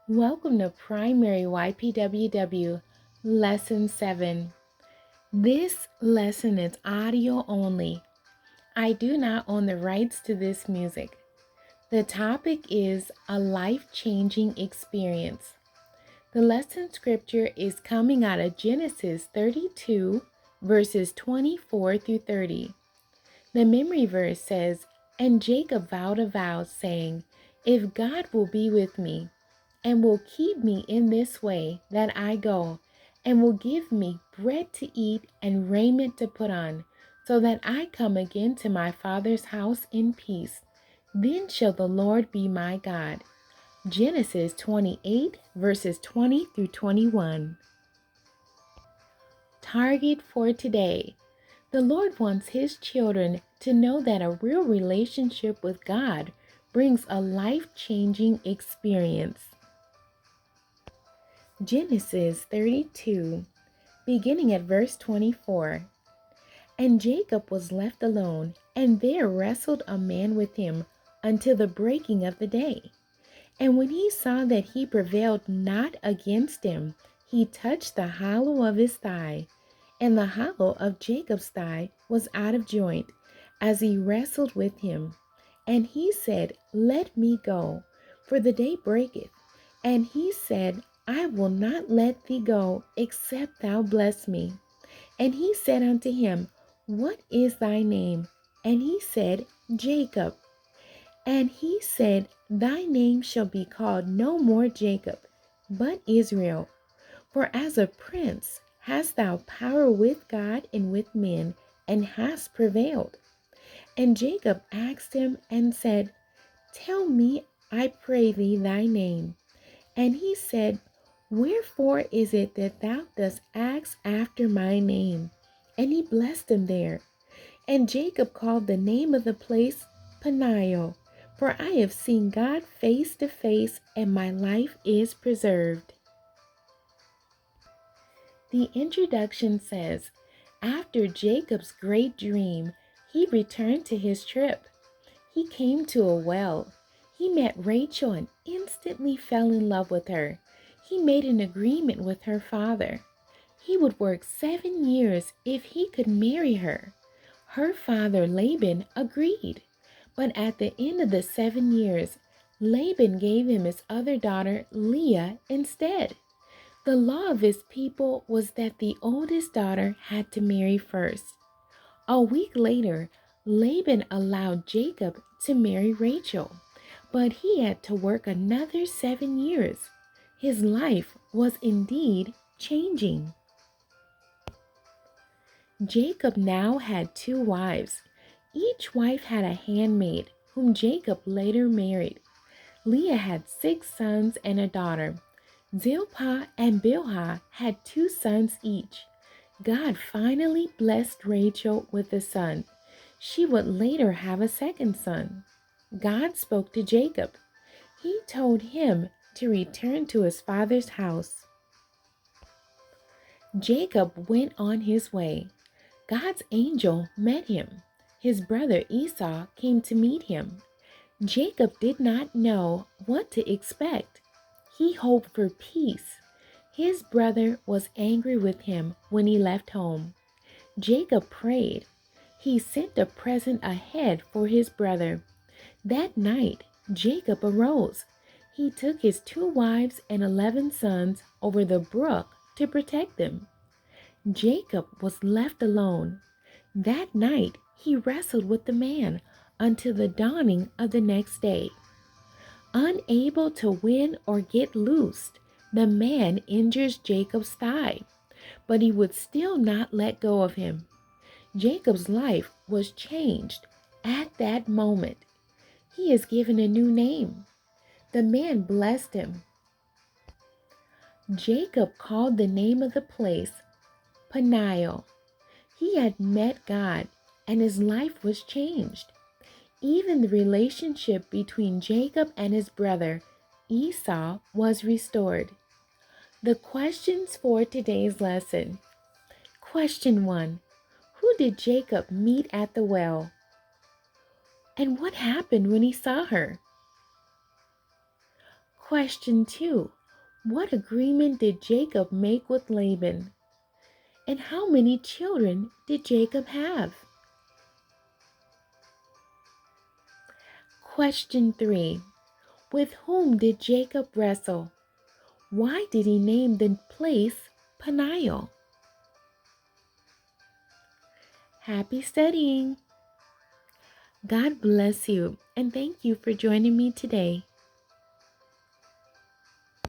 Welcome to Primary ypww Lesson 7. This lesson is audio only. I do not own the rights to this music. The topic is a life-changing experience. The lesson scripture is coming out of Genesis 32, verses 24 through 30. The memory verse says, "And Jacob vowed a vow, saying, If God will be with me, and will keep me in this way that I go, and will give me bread to eat and raiment to put on, so that I come again to my father's house in peace, then shall the Lord be my God." Genesis 28, verses 20 through 21. Target for today. The Lord wants His children to know that a real relationship with God brings a life-changing experience. Genesis 32, beginning at verse 24. And Jacob was left alone, and there wrestled a man with him until the breaking of the day. And when he saw that he prevailed not against him, he touched the hollow of his thigh. And the hollow of Jacob's thigh was out of joint, as he wrestled with him. And he said, Let me go, for the day breaketh. And he said, I will not let thee go, except thou bless me. And he said unto him, What is thy name? And he said, Jacob. And he said, Thy name shall be called no more Jacob, but Israel. For as a prince hast thou power with God and with men, and hast prevailed. And Jacob asked him and said, Tell me, I pray thee, thy name. And he said, Wherefore is it that thou dost ask after my name? And he blessed him there. And Jacob called the name of the place Peniel, for I have seen God face to face, and my life is preserved. The introduction says, after Jacob's great dream, he returned to his trip. He came to a well. He met Rachel and instantly fell in love with her. He made an agreement with her father. He would work 7 years if he could marry her. Her father, Laban, agreed. But at the end of the 7 years, Laban gave him his other daughter, Leah, instead. The law of his people was that the oldest daughter had to marry first. A week later, Laban allowed Jacob to marry Rachel, but he had to work another 7 years. His life was indeed changing. Jacob now had 2 wives. Each wife had a handmaid, whom Jacob later married. Leah had 6 sons and a daughter. Zilpah and Bilhah had 2 sons each. God finally blessed Rachel with a son. She would later have a second son. God spoke to Jacob. He told him to return to his father's house. Jacob went on his way. God's angel met him. His brother Esau came to meet him. Jacob did not know what to expect. He hoped for peace. His brother was angry with him when he left home. Jacob prayed. He sent a present ahead for his brother. That night, Jacob arose. He took his 2 wives and 11 sons over the brook to protect them. Jacob was left alone. That night, he wrestled with the man until the dawning of the next day. Unable to win or get loosed, the man injures Jacob's thigh, but he would still not let go of him. Jacob's life was changed at that moment. He is given a new name. The man blessed him. Jacob called the name of the place Peniel. He had met God, and his life was changed. Even the relationship between Jacob and his brother Esau was restored. The questions for today's lesson. Question 1. Who did Jacob meet at the well? And what happened when he saw her? Question 2. What agreement did Jacob make with Laban? And how many children did Jacob have? Question 3. With whom did Jacob wrestle? Why did he name the place Peniel? Happy studying! God bless you, and thank you for joining me today.